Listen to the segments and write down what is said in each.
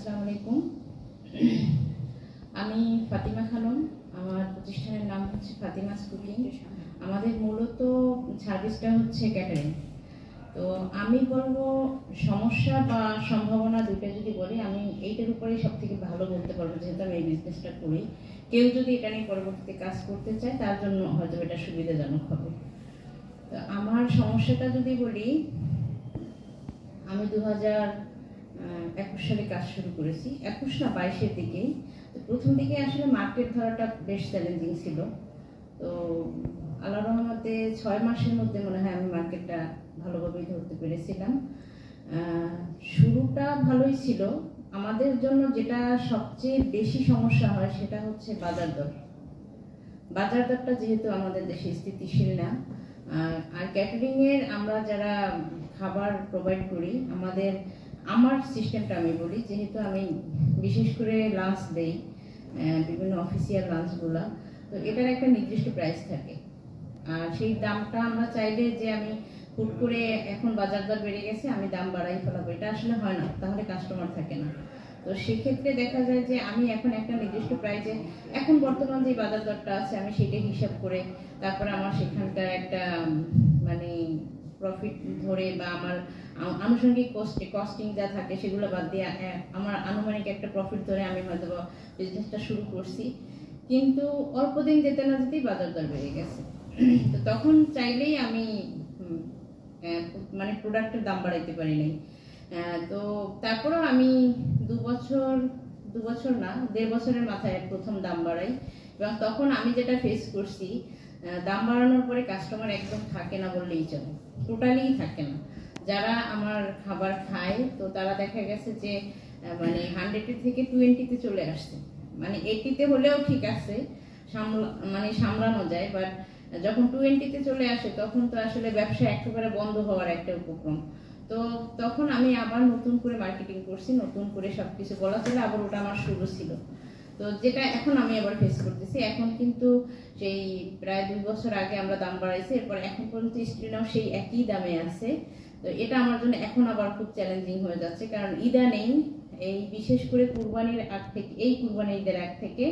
আসসালামু আলাইকুম। আমি ফাতিমা খানম। আমার প্রতিষ্ঠানের নাম হচ্ছে ফাতিমাস কুকিং। আমাদের মূলত সার্ভিসটা হচ্ছে ক্যাটারিং। তো আমি বলবো সমস্যা বা সম্ভাবনা দুটো যদি বলি, আমি এইটার উপরেই সব থেকে ভালো বলতে পারবো, যেহেতু আমি এই বিজনেসটা করি। কেউ যদি এটা নিয়ে পরবর্তীতে কাজ করতে চায় তার জন্য হয়তো এটা সুবিধাজনক হবে। তো আমার সমস্যাটা যদি বলি, আমি 2021 সালে কাজ শুরু করেছি, 21 না 22-এর দিকেই। তো প্রথম দিকে আসলে মার্কেট ধরাটা বেশ চ্যালেঞ্জিং ছিল। তো আল্লাহ রহমতে 6 মাসের মধ্যে মনে হয় আমি মার্কেটটা ভালোভাবেই ধরতে পেরেছিলাম। শুরুটা ভালোই ছিল। আমাদের জন্য যেটা সবচেয়ে বেশি সমস্যা হয় সেটা হচ্ছে বাজার দর। বাজার দরটা যেহেতু আমাদের দেশে স্থিতিশীল না, আর ক্যাটারিংয়ের আমরা যারা খাবার প্রোভাইড করি, আমার সিস্টেমটা আমি বলি, যেহেতু আমি বিশেষ করে লাঞ্চ দেই, বিভিন্ন অফিসিয়াল লাঞ্চগুলো, তো এটার একটা নির্দিষ্ট প্রাইস থাকে। আর সেই দামটা আমরা চাইলে যে আমি হুট করে এখন বাজার দর বেড়ে গেছে আমি দাম বাড়াই ফেলাবো, এটা আসলে হয় না, তাহলে কাস্টমার থাকে না। তো সেক্ষেত্রে দেখা যায় যে আমি এখন একটা নির্দিষ্ট প্রাইসে, এখন বর্তমান যে বাজার দরটা আছে আমি সেটা হিসাব করে তারপরে আমার সেখানকার একটা মানে প্রফিট ধরে বা আমার আনুষঙ্গিক কস্টিং যা থাকে সেগুলো বাদ দিয়ে আমার আনুমানিক একটা প্রফিট ধরে আমি হয়তো বিজনেসটা শুরু করছি। কিন্তু অল্প দিন যেতে না যেতেই বাজার দর বেড়ে গেছে। তো তখন চাইলেই আমি মানে প্রোডাক্টের দাম বাড়াইতে পারি নাই। তো তারপরেও আমি 2 বছর না 1.5 বছরের মাথায় প্রথম দাম বাড়াই, এবং তখন আমি যেটা ফেস করছি, দাম বাড়ানোর পরে কাস্টমার একদম থাকে না বললেই চলে, টোটালিই থাকে না। যারা আমার খাবার খায় তো তারা দেখা গেছে যে মানে 100 থেকে 20-তে চলে আসছে। মানে 80-তে হলেও ঠিক আছে, সামলানো যায়, বাট যখন 20-তে চলে আসে তখন তো আসলে ব্যবসা একেবারে বন্ধ হওয়ার একটা উপক্রম। তো তখন আমি আবার নতুন করে মার্কেটিং করছি, নতুন করে সবকিছু বলা ছিল, আবার ওটা আমার শুরু ছিল। তো যেটা এখন আমি আবার ফেস করতেছি, এখন কিন্তু সেই প্রায় 2 বছর আগে আমরা দাম বাড়াইছি, এরপর এখন পর্যন্ত স্টিলও সেই একই দামে আছে। তো এটা আমার জন্য এখন আবার খুব চ্যালেঞ্জিং হয়ে যাচ্ছে, কারণ ইদানিং এই বিশেষ করে কুরবানির আগ থেকে, এই কুরবানি ঈদের আগ থেকে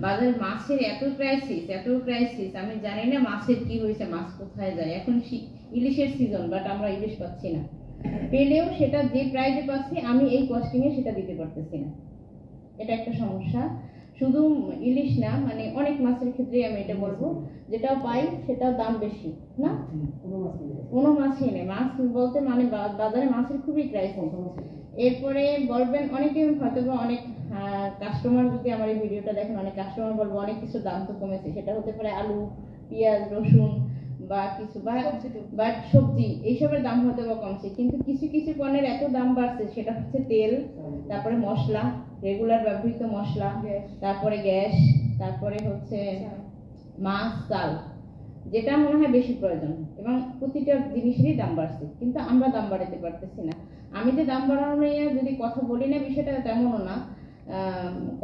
বাজারে মাছের এত ক্রাইসিস, আমি জানি না মাছের কি হয়েছে, মাছ কোথায় যায়। এখন ইলিশের সিজন, বাট আমরা ইলিশ পাচ্ছি না, পেলেও সেটা যে প্রাইসে পাচ্ছি আমি এই কস্টিংয়ে সেটা দিতে পারতেছি না। এটা একটা সমস্যা। শুধু ইলিশ না, মানে অনেক মাছের ক্ষেত্রে আমি এটা বলবো, যেটাও পাই সেটাও দাম বেশি না, কোনো মাছই নেই। মাছ বলতে মানে বাজারে মাছের খুবই ক্রাইসিস। এরপরে বলবেন অনেকে হয়তো বা অনেক কাস্টমার যদি আমার এই ভিডিওটা দেখেন, অনেক কাস্টমার বলবো অনেক কিছু দাম তো কমেছে, সেটা হতে পারে আলু, পেঁয়াজ, রসুন বা কিছু বা সবজি, এইসবের দাম হয়তো বা কমছে, কিন্তু কিছু কিছু পণ্যের এত দাম বাড়ছে, সেটা হচ্ছে তেল, তারপরে মশলা, রেগুলার ব্যবহৃত মশলা, তারপরে গ্যাস, তারপরে হচ্ছে মাছ, চাল, যেটা মনে হয় বেশি প্রয়োজন, এবং প্রতিটা জিনিসেরই দাম বাড়ছে, কিন্তু আমরা দাম বাড়াতে পারতেছি না। আমি যে দাম বাড়ানো নিয়ে যদি কথা বলি না, বিষয়টা তেমনও না,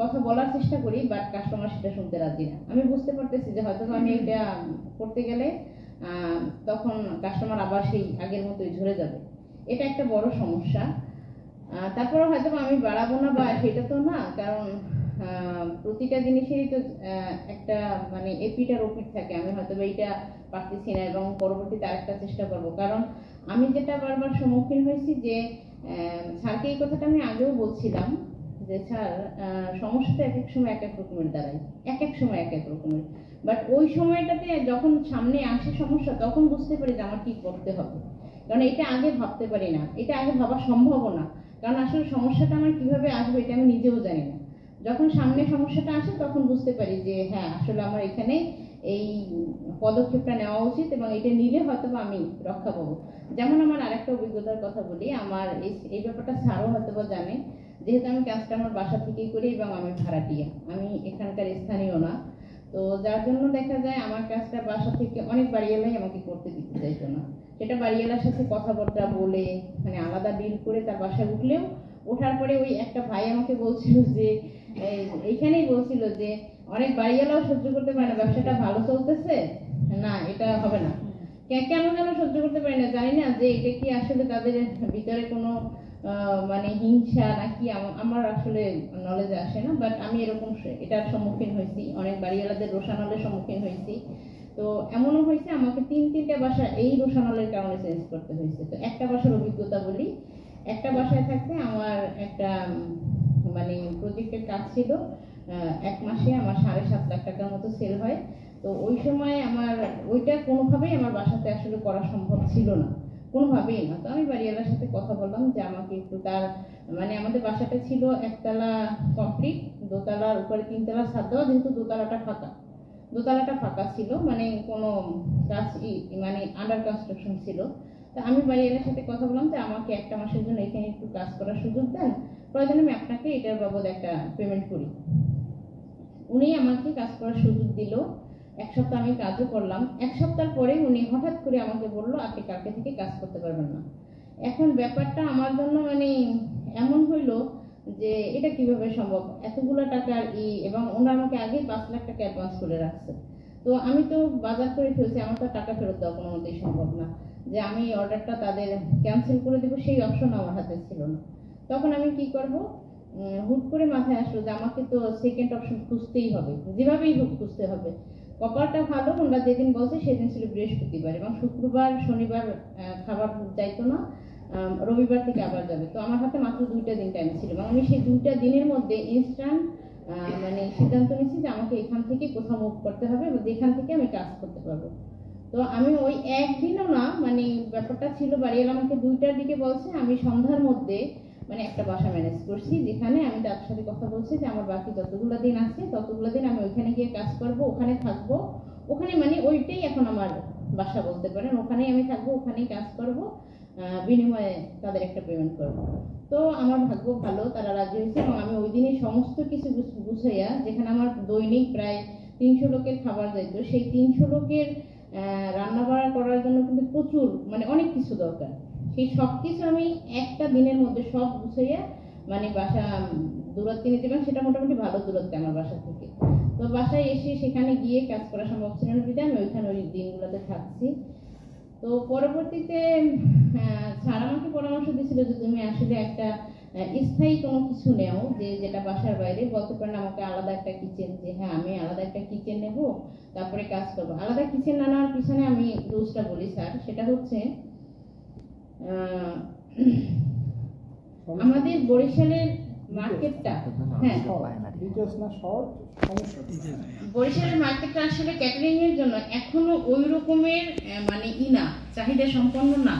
কথা বলার চেষ্টা করি, বাট কাস্টমার সেটা শুনতে রাজি না। আমি বুঝতে পারতেছি যে হয়তো আমি এটা করতে গেলে তখন কাস্টমার আবার সেই আগের মতোই ঝরে যাবে, এটা একটা বড় সমস্যা। তারপরে হয়তো আমি বাড়াবো না বা সেটা তো না, কারণ প্রতিটা জিনিসেরই তো একটা মানে এপিট আর ওপিট থাকে। আমি হয়তো এইটা পারতেছি না এবং পরবর্তীতে আরেকটা চেষ্টা করবো, কারণ আমি যেটা বারবার সম্মুখীন হয়েছি যে স্যারকে এই কথাটা আমি আগেও বলছিলাম যে স্যার, সমস্যাটা এক এক সময় এক এক রকমের দাঁড়ায়, এক এক সময় এক এক রকমের, বাট ওই সময়টাতে যখন সামনে আসে সমস্যা তখন বুঝতে পারি যে আমার কি করতে হবে, কারণ এটা আগে ভাবতে পারি না, এটা আগে ভাবা সম্ভব না, কারণ আসলে সমস্যাটা আমার কিভাবে আসবে এটা আমি নিজেও জানি না। যখন সামনে সমস্যাটা আসে তখন বুঝতে পারি যে হ্যাঁ, আসলে আমার এখানে এই পদক্ষেপটা নেওয়া উচিত, এবং এটা নিলে হয়তো আমি রক্ষা পাবো। যেমন আমার আরেকটা অভিজ্ঞতার কথা বলি, আমার এই ব্যাপারটা স্যারও হয়তো বা জানে, যেহেতু আমি কাজটা আমার বাসা থেকেই করি এবং আমি ভাড়াটিয়া, আমি এখানকার স্থানীয় না। তো যার জন্য দেখা যায় আমার কাজটা বাসা থেকে অনেক বাড়িওয়ালাই আমাকে করতে দিতে চাইতো না। সেটা বাড়িওয়ালার সাথে কথাবার্তা বলে মানে আলাদা ডিল করে তার বাসায় উঠলেও, ওঠার পরে ওই একটা ভাই আমাকে বলছিল যে এইখানেই বলছিল যে অনেক বাড়িওয়ালাও সহ্য করতে পারে না, ব্যবসাটা ভালো চলতেছে না, এটা হবে না। কেন যেন সহ্য করতে পারি না, জানি না যে এটা কি আসলে তাদের ভিতরে কোনো মানে হিংসা নাকি আমার আসলে নলেজে আসে না, বাট আমি এরকম এটার সম্মুখীন হয়েছি, অনেক বাড়িওয়ালাদের রোষানলের সম্মুখীন হয়েছি। তো এমনও হয়েছে আমাকে 3-3টা বাসা এই রোষানলের কারণে চেঞ্জ করতে হয়েছে। তো একটা বাসার অভিজ্ঞতা বলি, একটা বাসায় থাকতে আমার একটা মানে প্রজেক্টের কাজ ছিল, 1 মাসে আমার 7.5 লাখ টাকার মতো সেল হয়। তো ওই সময় আমার ওইটা কোনোভাবেই আমার বাসাতে আসলে করা সম্ভব ছিল না, কোনোভাবেই না। তো আমি বাড়িওয়ালার সাথে কথা বললাম যে আমাকে একটু তার মানে আমাদের বাসাটা ছিল 1 তলা কমপ্লিট, 2 তলার উপরে 3 তলা ছাদ দেওয়া, যেহেতু দোতলাটা ফাঁকা ছিল, মানে কোনো কাজ মানে আন্ডার কনস্ট্রাকশন ছিল। তো আমি বাড়িওয়ালার সাথে কথা বললাম যে আমাকে 1টা মাসের জন্য এখানে একটু কাজ করার সুযোগ দেন, প্রয়োজনে আমি আপনাকে এটার বাবদ একটা পেমেন্ট করি। উনি আমাকে কাজ করার সুযোগ দিল। 1 সপ্তাহ আমি কাজও করলাম। 1 সপ্তাহ পরে উনি হঠাৎ করে আমাকে বলল আপনি কালকে থেকে কাজ করতে পারবেন না। এখন ব্যাপারটা আমার জন্য মানে এমন হইলো যে এটা কিভাবে সম্ভব, এতগুলো টাকার এবং ওনারা আমাকে আগে 5 লাখ টাকা অ্যাডভান্স করে রাখছে। তো আমি তো বাজার করে ফেলছি, আমার তো টাকা ফেরত দেওয়া কোনো মতেই সম্ভব না, যে আমি অর্ডারটা তাদের ক্যান্সেল করে দেবো সেই অপশন আমার হাতে ছিল না। তখন আমি কি করব, হুট করে মাথায় আসলো যে আমাকে তো সেকেন্ড অপশন খুঁজতেই হবে, যেভাবেই হোক খুঁজতে হবে। কপালটা ভালো, ওনারা যেদিন বলছে সেদিন ছিল বৃহস্পতিবার, এবং শুক্রবার শনিবার খাবার যাইতো না, রবিবার থেকে আবার যাবে। তো আমার হাতে মাত্র 2টা দিন টাইম ছিল, এবং আমি সেই 2টা দিনের মধ্যে ইনস্ট্যান্ট মানে সিদ্ধান্ত নিয়েছি যে আমাকে এখান থেকে কোথাও মুভ করতে হবে, যেখান থেকে আমি কাজ করতে পারবো। তো আমি ওই একদিনও না, মানে ব্যাপারটা ছিল বাড়িওয়ালা আমাকে 2টার দিকে বলছে, আমি সন্ধ্যার মধ্যে মানে একটা বাসা ম্যানেজ করছি, যেখানে আমি তার সাথে কথা বলছি যে আমার বাকি যতগুলো দিন আছে ততগুলো দিন আমি ওইখানে গিয়ে কাজ করব, ওখানে থাকবো, ওখানে মানে ওইটাই এখন আমার বাসা বলতে পারেন, ওখানেই আমি থাকবো, ওখানেই কাজ করব, বিনিময়ে তাদের একটা পেমেন্ট করব। তো আমার ভাগ্য ভালো, তারা রাজি হয়েছে, এবং আমি ওই দিনই সমস্ত কিছু গুছাইয়া, যেখানে আমার দৈনিক প্রায় 300 লোকের খাবার যাইত, সেই 300 লোকের রান্না বাড়া করার জন্য কিন্তু প্রচুর মানে অনেক কিছু দরকার, সেই সব কিছু আমি একটা দিনের মধ্যে সব গুছাইয়া মানে বাসা দূরত্বে নিতে পারি, সেটা মোটামুটি ভালো দূরত্বে আমার বাসা থেকে। তো বাসায় এসে সেখানে গিয়ে কাজ করা সম্ভব ছিল না বিধায় আমি ওইখানে ওই দিনগুলোতে থাকছি। তো পরবর্তীতে স্যার আমাকে পরামর্শ দিয়েছিল যে তুমি আসলে একটা স্থায়ী কোনো কিছু নেও, যেটা বাসার বাইরে, বলতে পারেন আমাকে আলাদা একটা কিচেন, যে হ্যাঁ আমি আলাদা একটা কিচেন নেব, তারপরে কাজ করবো। আলাদা কিচেন না নেওয়ার পিছনে আমি রুলসটা বলি স্যার, সেটা হচ্ছে আমাদের বরিশালের মার্কেটটা, হ্যাঁ বরিশালের মার্কেটটা আসলে ক্যাটারিং এর জন্য এখনো ওই রকমের মানে না চাহিদা সম্পন্ন না,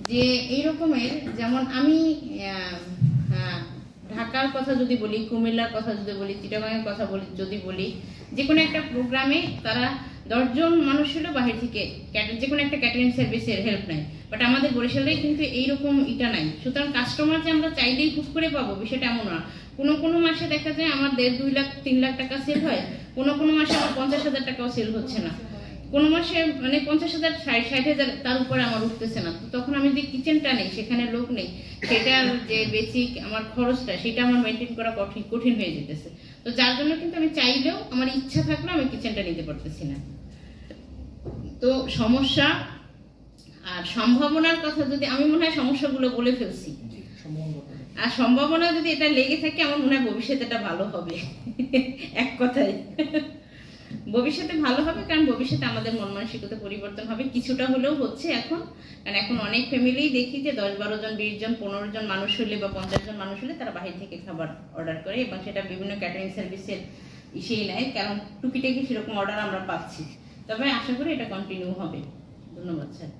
যে এই রকমের, যেমন আমি ঢাকার কথা যদি বলি, কুমিল্লার কথা যদি বলি, চিটাগাংয়ের কথা যদি বলি, যে কোনো একটা প্রোগ্রামে তারা 10 জন মানুষ ছিল বাহির থেকে যে কোনো একটা ক্যাটারিং সার্ভিসের হেল্প নেয়, বাট আমাদের বরিশালে কিন্তু এইরকম এটা নাই। সুতরাং কাস্টমার যে আমরা চাইলেই হুট করে পাবো বিষয়টা এমন না। কোনো মাসে দেখা যায় আমার 1.5-2 লাখ 3 লাখ টাকা সেল হয়, কোনো মাসে আমার 50,000 টাকাও সেল হচ্ছে না, কোনো মাসে মানে 50,000 60,000 তার উপরে আমার উঠতেছে না। তখন আমি যে কিচেনটা নেই, সেখানে লোক নেই, সেটার যে বেসিক আমার খরচটা সেটা আমার মেনটেন করা কঠিন হয়ে যেতেছে। তো যার জন্য কিন্তু আমি চাইলেও, আমার ইচ্ছা থাকলেও আমি কিচেনটা নিতে পারতেছি না। তো সমস্যা আর সম্ভাবনার কথা যদি আমি মনে হয় সমস্যাগুলো বলে ফেলছি, আর সম্ভাবনা যদি এটা লেগে থাকে আমার মনে হয় ভবিষ্যতে এটা ভালো হবে। এক কথায় ভবিষ্যতে ভালো হবে, কারণ ভবিষ্যতে আমাদের মন মানসিকতা পরিবর্তন হবে, কিছুটা হলেও হচ্ছে এখন। কারণ এখন অনেক ফ্যামিলি দেখি যে 10-12 জন 20 জন 15 জন মানুষ হলে বা 50 জন মানুষ হলে তারা বাইরে থেকে খাবার অর্ডার করে, এবং সেটা বিভিন্ন ক্যাটারিং সার্ভিসের ইসেই নেয়, কারণ টুকিটাকি সেরকম অর্ডার আমরা পাচ্ছি। তবে আশা করি এটা কন্টিনিউ হবে। ধন্যবাদ স্যার।